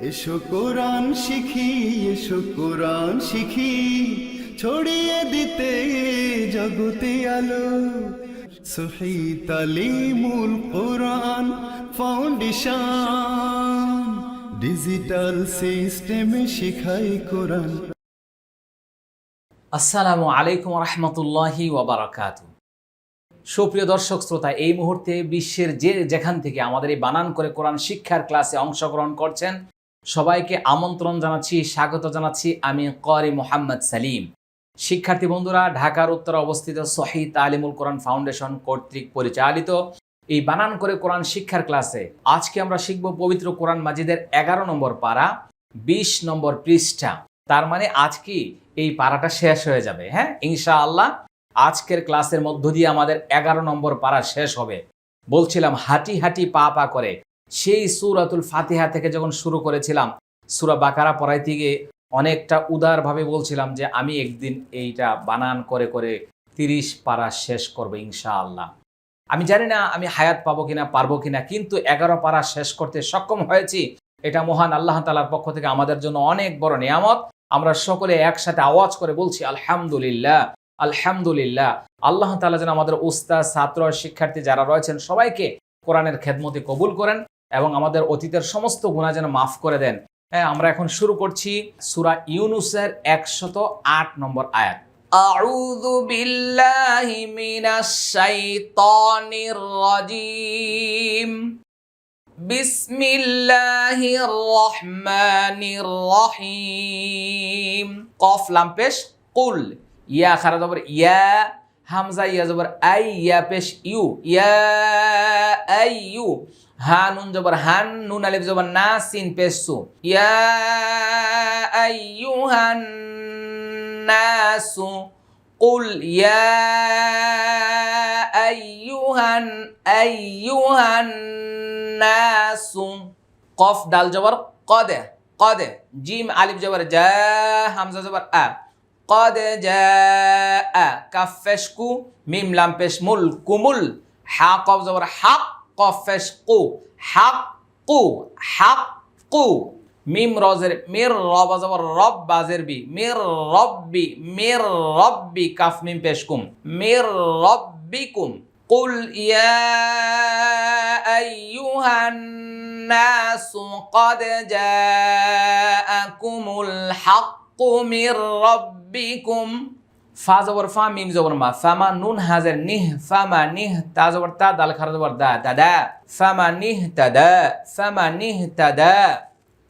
এসো কোরআন শিখি, এসো কোরআন শিখি, ছড়িয়ে দিতে জগতে আলো। সহি তালিমুল কোরআন ফাউন্ডেশন, ডিজিটাল সিস্টেমে শিখাই কোরআন। আসসালামু আলাইকুম রহমতুল্লাহি ওয়াবারাকাতু। সুপ্রিয় দর্শক শ্রোতা, এই মুহূর্তে বিশ্বের যেখান থেকে আমাদের এই বানান করে কোরআন শিক্ষার ক্লাসে অংশগ্রহণ করছেন, সবাইকে আমন্ত্রণ জানাচ্ছি, স্বাগত জানাচ্ছি। আমি ক্বারি মোহাম্মদ সালিম। শিক্ষার্থী বন্ধুরা, ঢাকার উত্তরে অবস্থিত সহি তালিমুল কোরআন ফাউন্ডেশন কর্তৃক পরিচালিত এই বানান করে কোরআন শিক্ষার ক্লাসে আজকে আমরা শিখব পবিত্র কোরআন মাজিদের 11 নম্বর পারা, 20 নম্বর পৃষ্ঠা। তার মানে আজকে এই পারাটা শেষ হয়ে যাবে। হ্যাঁ, ইনশাআল্লাহ আজকের ক্লাসের মধ্য দিয়ে আমাদের 11 নম্বর পারা শেষ হবে। বলছিলাম হাঁটি হাঁটি পা পা করে সেই সূরাতুল ফাতিহা থেকে যখন শুরু করেছিলাম, সূরা বাকারা পড়াইতে গিয়ে অনেকটা উদারভাবে বলছিলাম যে আমি একদিন এইটা বানান করে করে 30 পারা শেষ করব ইনশাআল্লাহ। আমি জানি না আমি হায়াত পাবো কিনা, পারবো কিনা, কিন্তু 11 পারা শেষ করতে সক্ষম হয়েছি। এটা মহান আল্লাহ তাআলার পক্ষ থেকে আমাদের জন্য অনেক বড় নিয়ামত। আমরা সকলে একসাথে আওয়াজ করে বলছি আলহামদুলিল্লাহ, আলহামদুলিল্লাহ। আল্লাহ তাআলা যেন আমাদের উস্তাদ, ছাত্র, শিক্ষার্থী যারা রয়েছেন সবাইকে কোরআনের খেদমতে কবুল করেন এবং আমাদের অতীতের সমস্ত গুনাহ যেন মাফ করে দেন। হ্যাঁ, আমরা এখন শুরু করছি সূরা ইউনূসের 108 নম্বর আয়াত। আউযু বিল্লাহি মিনাশ শাইতানির রাজীম। বিসমিল্লাহির রহমানির রহিম। কফ লাম পেশ কুল, ইয়া খারা জবর ইয়া, হামজা ইয়া জবর আই, ইয়া পেশ ইউ, ইয়া আই ইউ। হা নুন জবর হান, নুন আলিফ জবর না, সিন পেশ সু, ইয়া আইয়ুহান নাসু কুল, ইয়া আইয়ুহান নাসু। কফ দাল জবর কদে, কদে। জিম আলিফ জবর জা, হামজা জবর আ, কদ জা আ। কাফ পেশ কু, মিম লাম পেশ মুল, কুমুল। হা কফ জবর হাক, কফ পেশ কু, হাক কু, হাক কু। মিম রজের মির, রব জবর রব, বাজের বি, মির রব্বি, মির রব্বি। কাফ মিম পেশ কুম, মির রব্বিকুম। কুল ইয়া আইয়ুহান নাসু কদ জাআকুমুল হাক্কু মির রব্বিকুম। ফা জবর ফা, মিম জবর মা, ফামা নুন হাজের নিহ, ফামা নিহ। তা জবর তা, দাল খারা জবর দা, দাদা। ফামা নিহ তাদা, ফামা নিহ তাদা।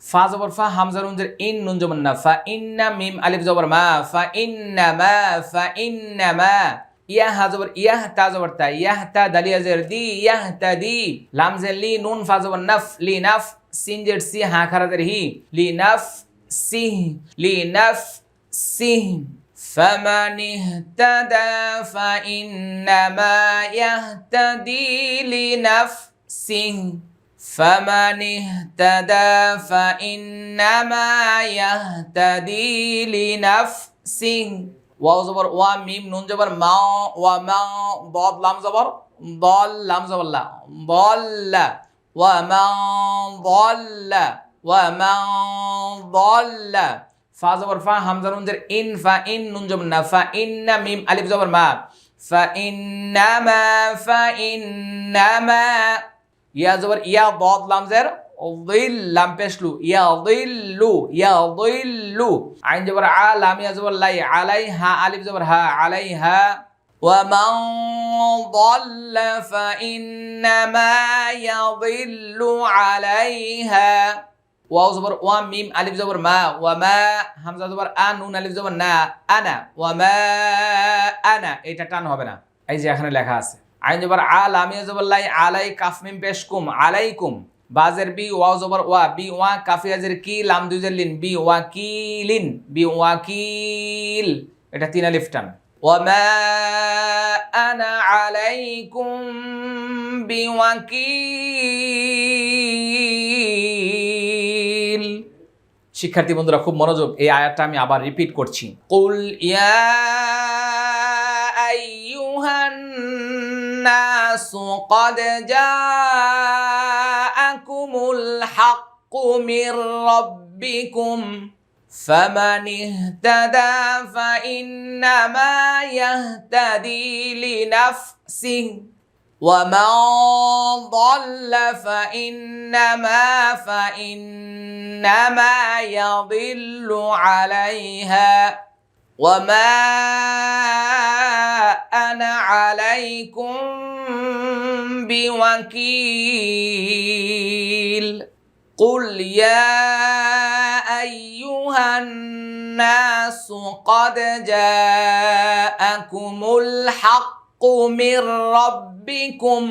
ফা জবর ফা, হামজা নুন জের ইন, নুন জবর না, ফা ইন্না, মিম আলিফ জবর মা, ফা ইন্নামা, ফা ইন্নামা। ইয়া হা জবর ইয়াহ, তা জবর তা, ইয়াহ তা, দালিয়া জের দি, ইয়াহ তা দি। লাম জের লি, নুন ফা জবর নফ, লি নফ। সিন জের সি, হা খারা জের হি, লি নফ সিহ, লি নফ সিহ। فمن اهتدى فإنما يهتدي لنفسه، فمن اهتدى فإنما يهتدي لنفسه। ওয়াও জবর ওয়া, মিম নুন জবর মা, ওয়া মা। দাদ লাম জবর দল, লাম জবর লা, দল্লা। ওয়া মা দল্লা, ওয়া মা দল্লা। ফা জবর ফা, হামজা নুন জের ইন, ফা ইন, নুন জবর না, ফা ইন্না, মিম আলিফ জবর মা, ফা ইন্নামা, ফা ইন্নামা। ইয়া জবর ইয়া, দাদ লাম জের যিল, লাম পেশলু, ইয়া যিল্লু, ইয়া যিল্লু। আইন জবর আ, লাম ইয়া জবর লাই, আলাইহা, আলিফ জবর হা, আলাইহা। ওয়া মান দাল্লা ফা ইন্নামা ইয়াযিল্লু আলাইহা। ওয়াও জবর ওয়া, মিম আলিফ জবর মা, ওয়া মা। হামজা জবর আ, নুন আলিফ জবর না, আনা। ওয়া মা আনা, এটা টান হবে না, এই যে এখানে লেখা আছে। আইন জবর আ, লাম ইয়া জবর লাই, আলাই, কাফ মিম পেশ কুম, আলাইকুম। বাজের বি, ওয়াও জবর ওয়া, বি ওয়া, কাফিয়া জের কি, লাম দুই জের লিন, বি ওয়াকিলিন, বি ওয়াকিল। এটা 3 আলিফ টান। ওয়া মা আনা আলাইকুম বিওয়াকিল। শিক্ষার্থী বন্ধুরা খুব মনোযোগ, এই আয়াতটা আমি আবার রিপিট করছি। কুল ইয়া আইয়ুহান নাসু ক্বাদ জাআকুমুল হাক্কু من ربكم فمن اهتدى فإنما يهتدي لنفسه ومن ضل فإنما يضل عليها وما أنا عليكم بوكيل قل يا أيها الناس قد جاءكم الحق من ربكم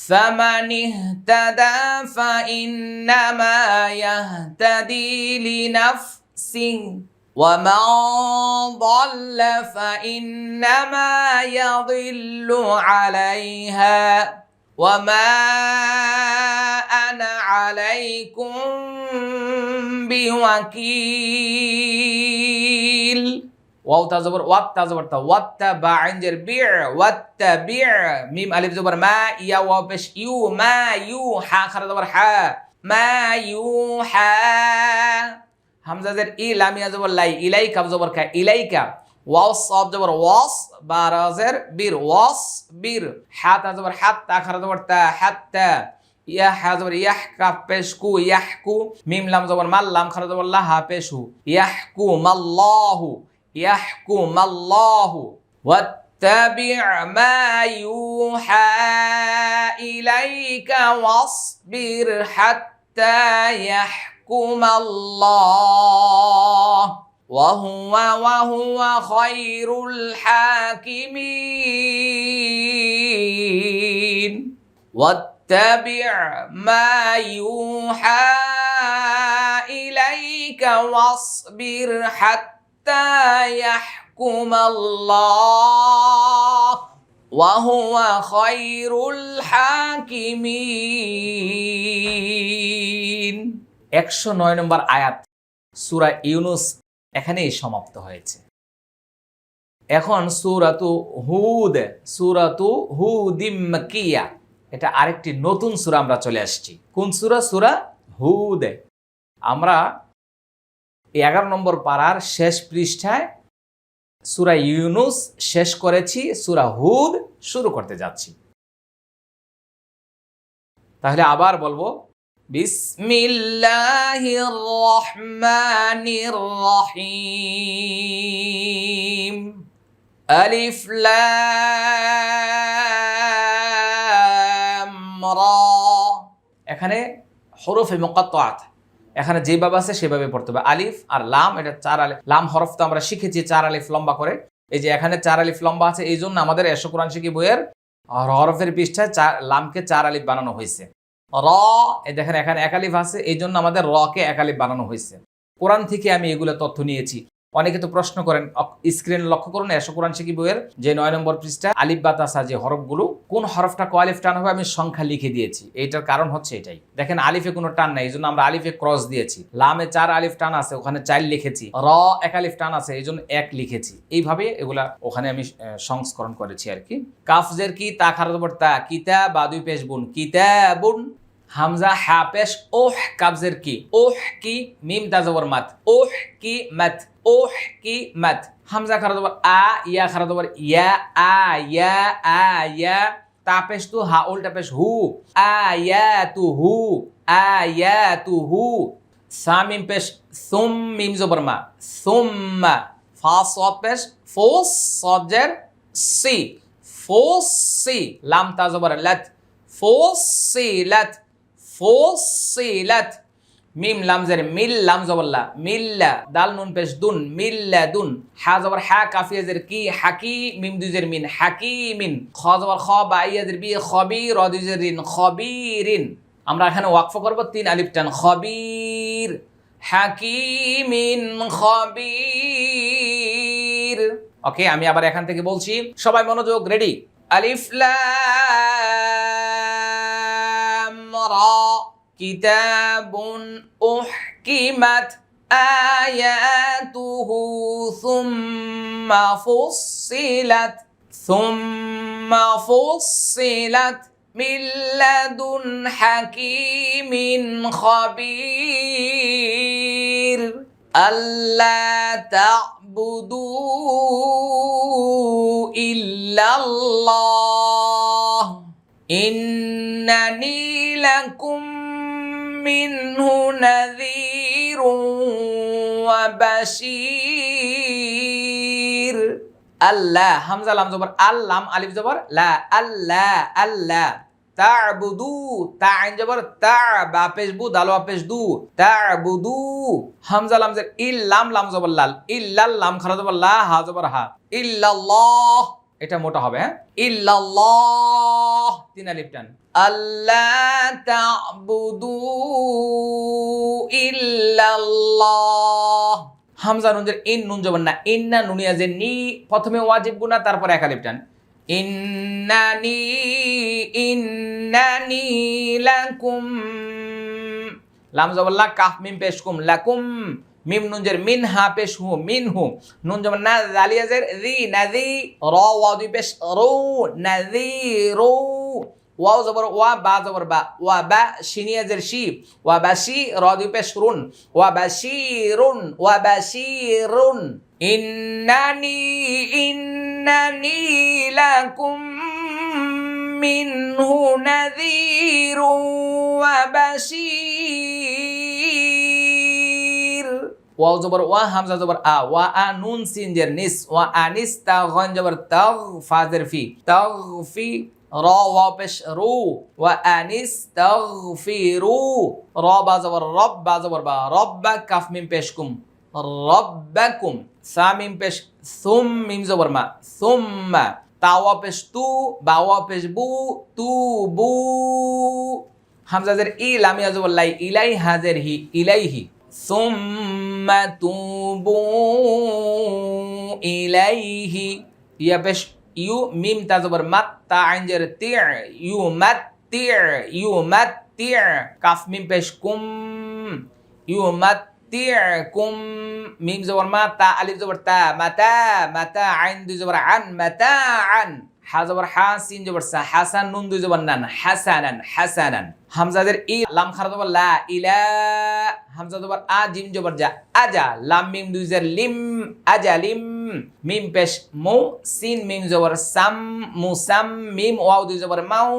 فمن اهتدى فإنما يهتدي لنفسه ومن ضل فإنما يضل عليها وما أنا عليكم بوكيل واو تزبر وات تزبر تا واتبع عنجر بيع واتبع ميم ألف زبر ما يا واو بش يو ما يوحى خرج زبر حا ما يوحى হামজা জের ই লাম ইয়া জবর লাই ইলাইকা জবর কা ইলাইকা ওয়াও সাদ জবর ওয়াস বারাজের বীর ওয়াস বীর হা তা জবর হাত তা খারা জবর তা হাত্তা ইয়া হা জবর ইয়াহ কাফ পেশকু ইয়াহকু মিম লাম জবর মাল লাম খারা জবর লা হা পেশু ইয়াহকু মাল্লাহু واتبع ما يوحى إليك واصبر حتى يحكم الله وهو خير الحاكمين واتبع ما يوحى إليك واصبر حتى يحكم الله وهو خير الحاكمين 109 নম্বর আয়াত সূরা ইউনুস এখানেই সমাপ্ত হয়েছে। এখন সূরাতু হুদিম মাকিয়া, এটা আরেকটি নতুন সূরা আমরা চলে আসছি। কোন সূরা? সূরা হুদ। আমরা 11 নম্বর পারার শেষ পৃষ্ঠায় সূরা ইউনুস শেষ করেছি, সূরা হুদ শুরু করতে যাচ্ছি। তাহলে আবার বলবো, বিসমিল্লাহির রহমানির রহিম, আলিফ লাম রা। এখানে হরফে মুকাত্তাআত, এখানে যেভাবে আছে সেভাবে পড়তে হবে। আলিফ আর লাম, এটা 4 আলিফ। লাম হরফ তো আমরা শিখেছি 4 আলিফ লম্বা করে, এই যে এখানে 4 আলিফ লম্বা আছে, এই জন্য আমাদের এশো কোরআন শিখি বইয়ের হরফের পৃষ্ঠায় লামকে 4 আলিফ বানানো হয়েছে। র, এই দেখেন এখানে 1 আলিফ আছে, এই জন্য আমাদের রকে 1 আলিফ বানানো হয়েছে। কোরআন থেকে আমি এগুলো তথ্য নিয়েছি। অনেকে তো প্রশ্ন করেন, স্ক্রিন লক্ষ্য করুন, এশো কোরআন শিখি বইয়ের যে 9 নম্বর পৃষ্ঠা আলিফ বা তাসা যে হরফগুলো, কোন হরফটা ক আলিফ টান হবে আমি সংখ্যা লিখে দিয়েছি। এইটার কারণ হচ্ছে এটাই, দেখেন আলিফে কোনো টান নাই, এই জন্য আমরা আলিফে ক্রস দিয়েছি। লামে 4 আলিফ টান আছে, ওখানে 4 লিখেছি। র 1 আলিফ টান আছে, এই জন্য 1 লিখেছি। এইভাবে এগুলা ওখানে আমি সংস্করণ করেছি আর কি। কাফজের কি, তা খারা জবর তা, কিতা বা 2 পেশ বুন, কিতাবুন। হামজা হা পেশ ওহ, কাফজের কি, ওহ কি, মিম তা জবর মাত, ওহ কি মাত, ওহ কি মাত। হামজা খারা জবর আ, ইয়া খারা জবর ইয়া, আ ইয়া, আ ইয়া। তা পেশ তু, হা উল্টা পেশ হু, আয়াতুহু, আয়াতুহু। সামিম পেশ সুম, মিম জবর মা, সুম্মা। ফা সদ পেশ ফোস, সজের সি, ফোসি। লাম তা জবর লাত, ফোসিলাত, ফোসিলাত। মিম লাম জের মিল, লাম জবরলা, মিল্লা। দাল নুন পেশ দুন, মিল্লাদুন। হা জবর হা, কাফিয়া জের কি, হাকি। মিম দুই জের মিন, হাকিমিন। খ জবর খ, বা ইয়া জের বি, খবির। র দুই জের রিন, খবিরিন। আমরা এখানে ওয়াকফ করব 3 আলিফ টান, খবির, হাকিমিন, খবির। ওকে, আমি আবার এখান থেকে বলছি, সবাই মনোযোগ, রেডি। আলিফ লাম রা, কিতাবুন উহকিমাত আয়াতুহু সুম্মা ফুসসিলাত, সুম্মা ফুসসিলাত, من لدن حكيم خبير ألا تعبدوا إلا الله إنني لكم منه نذير وبشير আল্লাহ হামজা লাম জবর আল্লাম আলিফ জবর লা আল্লাহ আল্লাহ তা'বুদু তা আইন জবর তা বা পেশ বু দাল ওয়া পেশ দু তা'বুদু হামজা লাম জবর ইল্লাম লাম জবর লাল ইল্লাল লাম খারা জবর লা হা জবর হা ইল্লাল্লাহ এটা মোটা হবে হ্যাঁ ইল্লাল্লাহ তিন আলিফ টান আল্লাহ তা'বুদু ইল্লাল্লাহ হামজা নুনের ইন নুন জবর না ইন্না নুনিয়া যে নি প্রথমে ওয়াজিব গুনা তারপর এক আলিফ টান ইন্নানি লাকুম লাম জবর লা কাফ মিম পেশ কুম লাকুম মিম নুন জের মিন হা পেশ হু মিনহু নুন জবর না জালিয়া জের জি নাজি র ওয়া দুই পেশ রু নাজিরু ওয়াও জবর ওয়া বা জবর বা ওয়া বা শিনিয়া জের শি ওয়া বাশি র দুই পেশ রুন ওয়া বাশিরুন ইন্নানি লাকুম মিনহু নাযীরুন ওয়া বাশীর ওয়াও জবর ওয়া হামজা জবর আ ওয়া আ নুন সিন জের নিস ওয়া আনিস তা গন জবর তাগ ফা জের ফি তাগফি র ওয়া পেশ রু ওয়া আনিস তাগফিরু র বা জবর রব বা জবর বা রব্বা কাফ মিম পেশ কুম রব্বাকুম সা মিম পেশ সুম মিম জবর মা সুম্মা তাওয়া পেশ তু বাওয়া পেশ বু তু বু হামজা জের ই লামিয়া জবর লাই ইলাই হাজের হি ইলাইহি সুম্মা তুবু ইলাইহি ইয়া পেশ ইউ মিম তা জবর মাত তা আইন জের তি ইউমাত্তি কাফ মিম পেশ কুম ইউমাত্তিকুম মিম জবর মা তা আলিফ জবর তা মাতা আইন দুই জবর আন মাতাআন হা জবর হা সিন জবর সা হাসান নুন দুই জবর নান হাসানান হামজা জের ই লাম খারা জবর লা ইলা হামজা জবর আ জিম জবর যা আজা লাম মিম দুই জের লিম আজালিম মিম পেশ মু সিন মিম জবর সাম মুসাম মিম ওয়াও দুই জবর মাউ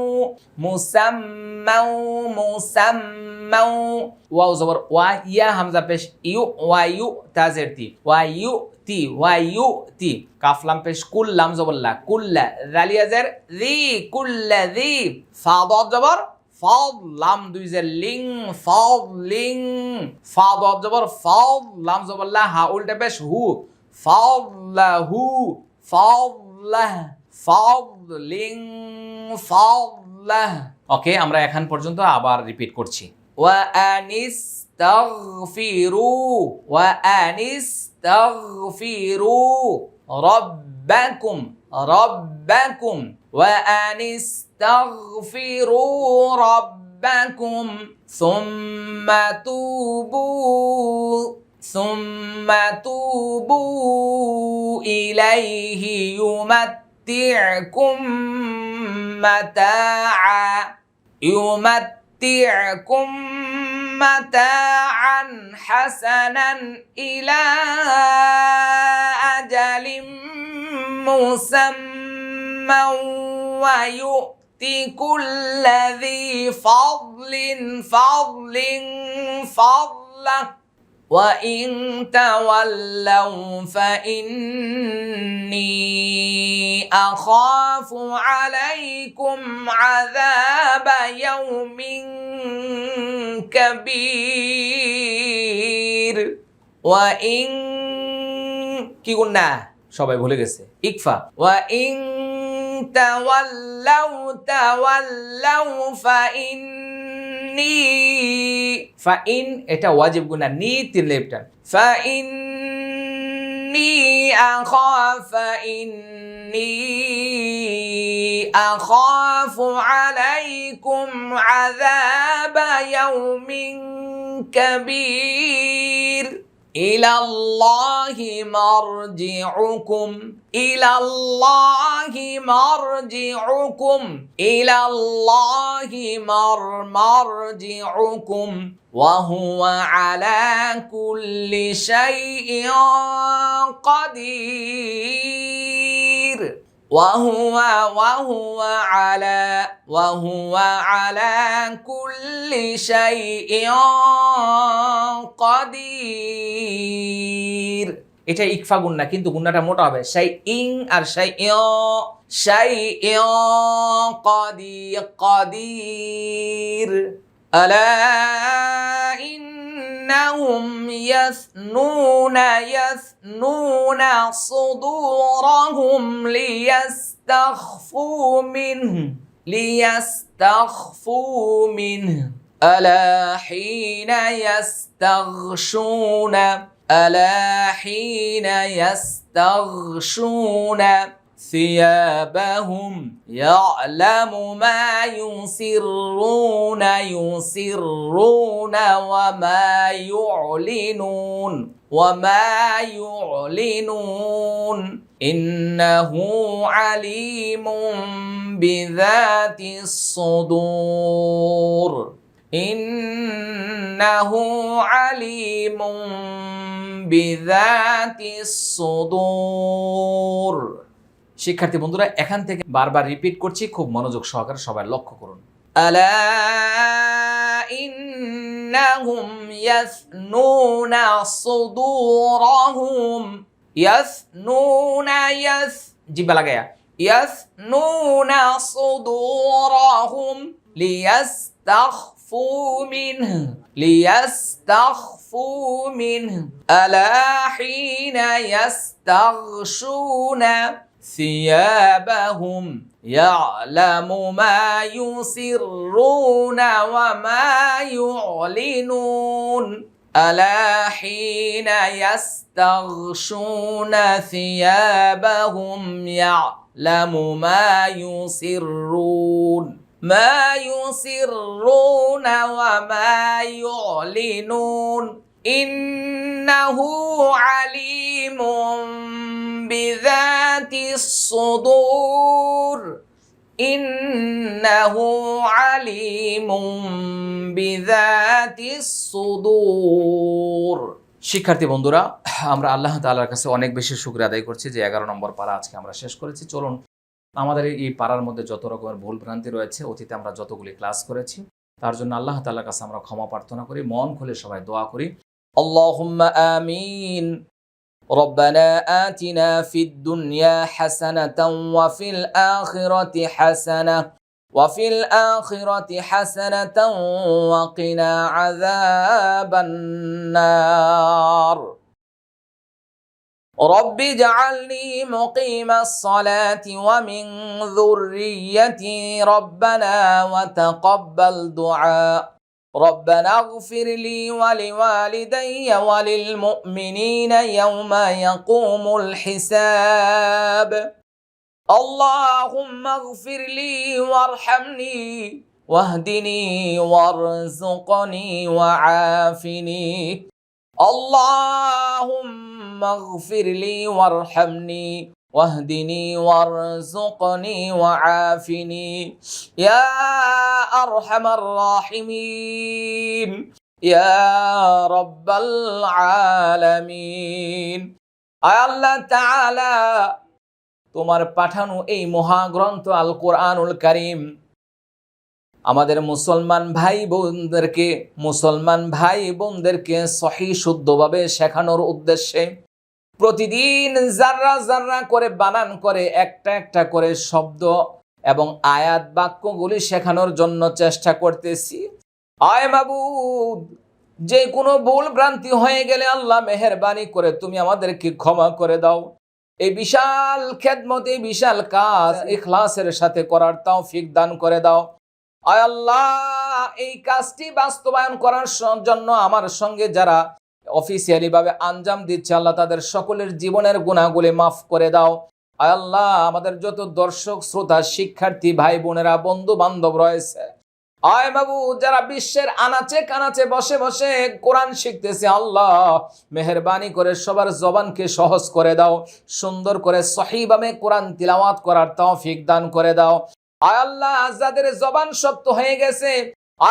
মুসাম্মাউ ওয়াও জবর ওয়া ইয়া হামজা পেশ ইউ ওয়া ইউ তা জের তি ওয়া ইউ তি কাফ লাম পেশ কুল লাম জবর লা কুল্লা জালিয়া জের জি কুল্লা জি ফা দাদ জবর ফাদ লাম দুই জের লিং ফাদলিং ফা দাদ জবর ফাদ লাম জবর লা হা উল্টা পেশ হু ফাদলাহু ফাদলাহ ফাদলিং ফাদলাহ ওকে আমরা এখন পর্যন্ত আবার রিপিট করছি ওয়া আনিস্তাগফিরু রাব্বাকুম ওয়া আনিস্তাগফিরু রাব্বাকুম সুম্মা তুবু ইলাইহি يمتعكم متاعا حسنا إلى أجل مسمى ويؤتي كل ذي فضل فضله وإن تولوا فإني أخاف عليكم عذاب يوم كبير وإن কি গুণা সবাই ভুলে গেছে ইকফা وإن تولوا ফাইন এটা ওয়াজিব গুনা নি তিন লেফটান ফাইন্নি আখাফু আলাইকুম আযাবা ইয়াউমিন কাবীর ইলাল্লাহি মারজিউকুম ইলাল্লাহি মারজিউকুম ইলাল্লাহি মারজিউকুম ওয়া হুয়া আলা কুল্লি শাইইন কাদির وهو على كل شيء قدير এটা ইকফা গুন্না কিন্তু গুন্নাটা মোটা হবে শাইইন আর শাইইন কাদির আলা إنهم يثنون صدورهم ليستخفوا منه ألا حين يستغشون ثيابهم يعلم ما يسرون وما يعلنون إنه عليم بذات الصدور إنه عليم بذات الصدور শিক্ষার্থী বন্ধুরা এখান থেকে বারবার রিপিট করছি খুব মনোযোগ সহকারে সবাই লক্ষ্য করুন আলা ইন্নাহুম ইয়াসনুনা সুদুরহুম ইয়াসনুনা জিবা লাগায়া ইয়াসনুনা সুদুরহুম ليستخفوا منه ألا حين يستغشون ثيابهم يعلم ما يسرون وما يعلنون ألا حين يستغشون ثيابهم يعلم ما يسرون وما يعلنون إنه عليم بذات الصدور إنه عليم بذات الصدور শিক্ষার্থী বন্ধুরা আমরা আল্লাহ তাআলার কাছে অনেক বেশি শুকরিয়া আদায় করছি যে 11 নম্বর পারা আজকে আমরা শেষ করেছি চলুন আমাদের এই পারার মধ্যে যত রকমের ভুল ভ্রান্তি রয়েছে অতীতে আমরা যতগুলি ক্লাস করেছি তার জন্য আল্লাহ তাআলার কাছে আমরা ক্ষমা প্রার্থনা করি মন খুলে সবাই দোয়া করি আল্লাহুম্মা আমিন ربنا آتنا في الدنيا حسنة وفي الآخرة حسنة وقنا عذاب النار رب اجعلني مقيم الصلاة ومن ذريتي ربنا وتقبل دعاء ربنا اغفر لي ولوالدي وللمؤمنين يوم يقوم الحساب اللهم اغفر لي وارحمني واهدني وارزقني وعافني اللهم اغفر لي وارحمني واهدني وارزقني وعافني يا أرحم الراحمين يا رب العالمين আয় আল্লাহ তাআলা তোমার পাঠানো এই মহাগ্রন্থ আল কোরআনুল কারীম আমাদের মুসলমান ভাই বোনদেরকে সহি শুদ্ধভাবে শেখানোর উদ্দেশ্যে প্রতিদিন জাররা জাররা করে বানান করে একটা একটা করে শব্দ এবং আয়াত বাক্যগুলি শেখানোর জন্য চেষ্টা করতেছি আয় মাবুদ যে কোনো ভুল ভ্রান্তি হয়ে গেলে আল্লাহ মেহেরবানি করে তুমি আমাদেরকে ক্ষমা করে দাও এই বিশাল খেদমত এই বিশাল কাজ ইখলাসের সাথে করার তৌফিক দান করে দাও আয় আল্লাহ এই কাজটি বাস্তবায়ন করার জন্য আমার সঙ্গে যারা অফিসিয়ালি ভাবে আঞ্জাম দিচ্ছে আল্লাহ তাদের সকলের জীবনের গুনাহগুলি মাফ করে দাও আয় আল্লাহ আমাদের যত দর্শক শ্রোতা শিক্ষার্থী ভাই বোনেরা বন্ধু বান্ধব রয়েছে আয় বাবু, যারা বিশ্বের আনাচে কানাচে বসে বসে কোরআন শিখতেছে, আল্লাহ মেহেরবানি করে সবার জবানকে সহজ করে দাও, সুন্দর করে সহিভাবে কোরআন তিলাওয়াত করার তৌফিক দান করে দাও। আয় আল্লাহ, যাদের জবান শক্ত হয়ে গেছে,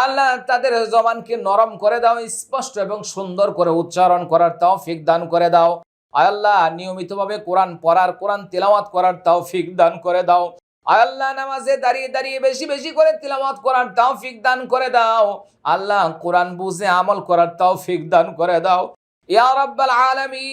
আল্লাহ তাদের জবানকে নরম করে দাও, স্পষ্ট এবং সুন্দর করে উচ্চারণ করার তৌফিক দান করে দাও। আয় আল্লাহ, নিয়মিতভাবে কোরআন পড়ার, কোরআন তিলাওয়াত করার তৌফিক দান করে দাও। আয় আল্লাহ, নামাজে দাঁড়িয়ে দাঁড়িয়ে বেশি বেশি করে তিলাওয়াত করার তৌফিক দান করে দাও। আল্লাহ, কোরআন বুঝে আমল করার তৌফিক দান করে দাও ইয়া রাব্বাল আলামিন।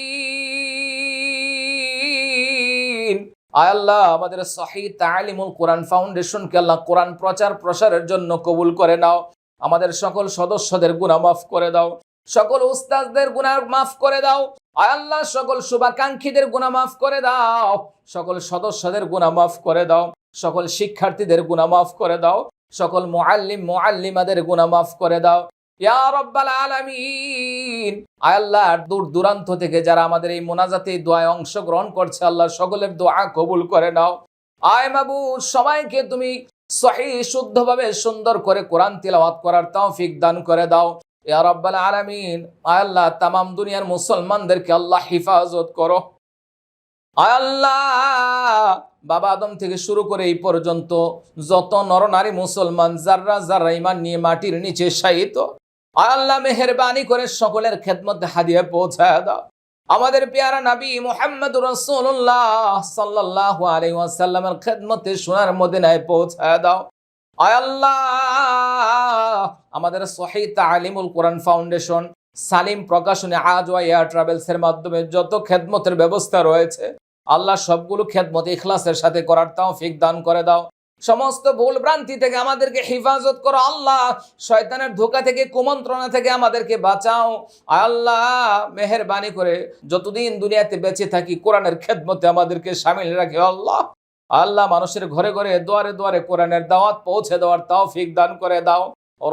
আয় আল্লাহ, আমাদের সহিহ তালিমুল কোরআন ফাউন্ডেশনকে আল্লাহ কোরআন প্রচার প্রসারের জন্য কবুল করে নাও। আমাদের সকল সদস্যদের গুনাহ মাফ করে দাও, সকল উস্তাদদের গুনাহ মাফ করে দাও। আয় আল্লাহ, সকল শুভাকাঙ্ক্ষীদের গুনাহ মাফ করে দাও, সকল সদস্যদের গুনাহ মাফ করে দাও, সকল শিক্ষার্থীদের গুনাহ মাফ করে দাও, সকল মুআল্লিম মুআল্লিমাদের গুনাহ মাফ করে দাও ইয়া রাব্বাল আলামিন। আয় আল্লাহ, দূর দূরান্ত থেকে যারা আমাদের এই মোনাজাতে দোয়ায় অংশগ্রহণ করছে, আল্লাহ সকলের দোয়া কবুল করে নাও। আয় মাবুদ, সবাইকে তুমি সহিহ শুদ্ধভাবে সুন্দর করে কোরআন তিলাওয়াত করার তৌফিক দান করে দাও ইয়া রাব্বাল আলামিন। আয় আল্লাহ, তামাম দুনিয়ার মুসলমানদেরকে আল্লাহ হিফাজত করো। আয় আল্লাহ, বাবা আদম থেকে শুরু করে এই পর্যন্ত যত নরনারী মুসলমান যারা যারা ঈমান নিয়ে মাটির নিচে শায়িত, আয় আল্লাহ মেহেরবানি করে সকলের খেদমতে হাদিয়া পৌঁছায় দাও। আমাদের পেয়ারা নবী মুহাম্মদুর রাসূলুল্লাহ সাল্লাল্লাহু আলাইহি ওয়াসাল্লামের খেদমতে সোনার মদিনায় পৌঁছায় দাও। আয় আল্লাহ, আমাদের সহিহ তালিমুল কোরআন ফাউন্ডেশন, সালিম প্রকাশনী, আজওয়া এয়ার ট্রাভেলসের মাধ্যমে যত খেদমতের ব্যবস্থা রয়েছে, আল্লাহ সবগুলো খেদমত ইখলাসের সাথে করার তৌফিক দান করে দাও। সমস্ত ভুল ভ্রান্তি থেকে আমাদেরকে হেফাজত করো আল্লাহ, শয়তানের ধোঁকা থেকে, কুমন্ত্রণা থেকে আমাদেরকে বাঁচাও। আল্লাহ মেহেরবানি করে যতদিন দুনিয়াতে বেঁচে থাকি কোরআনের খেদমতে আমাদেরকে শামিল রাখে আল্লাহ। আল্লাহ, মানুষের ঘরে ঘরে দুয়ারে দুয়ারে কোরআনের দাওয়াত পৌঁছে দেওয়ার তৌফিক দান করে দাও।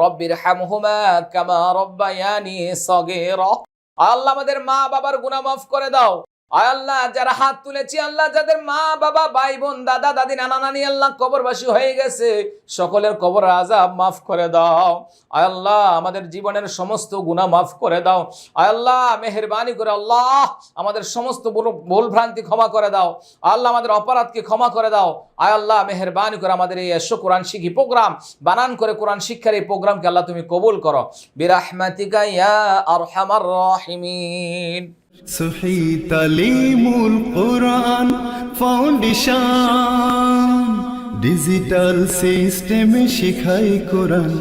রব্বির হামহুমা কামা রব্বায়ানি সগীরা। আল্লাহ, আমাদের মা বাবার গুনাহ মাফ করে দাও। আয় আল্লাহ, যারা হাত তুলেছি, আল্লাহ যাদের মা বাবা ভাই বোন দাদা দাদি নানা নানি আল্লাহ কবরবাসী হয়ে গেছে, সকলের কবর আযাব মাফ করে দাও। আয় আল্লাহ, আমাদের জীবনের সমস্ত গুনাহ মাফ করে দাও। আয় আল্লাহ, মেহেরবানি করে আল্লাহ আমাদের সমস্ত ভুল ভ্রান্তি ক্ষমা করে দাও। আল্লাহ, আমাদের অপরাধকে ক্ষমা করে দাও। আয় আল্লাহ, মেহেরবানি করে আমাদের এই এসো কোরআন শিখি প্রোগ্রাম, বানান করে কোরআন শিক্ষার এই প্রোগ্রামকে আল্লাহ তুমি কবুল করো বিরাহমাতিকা ইয়া আরহামার রাহিমিন। সহিহ তালিমুল কোরআন ফাউন্ডেশন ডিজিটাল সিস্টেমে শিখায় কোরআন।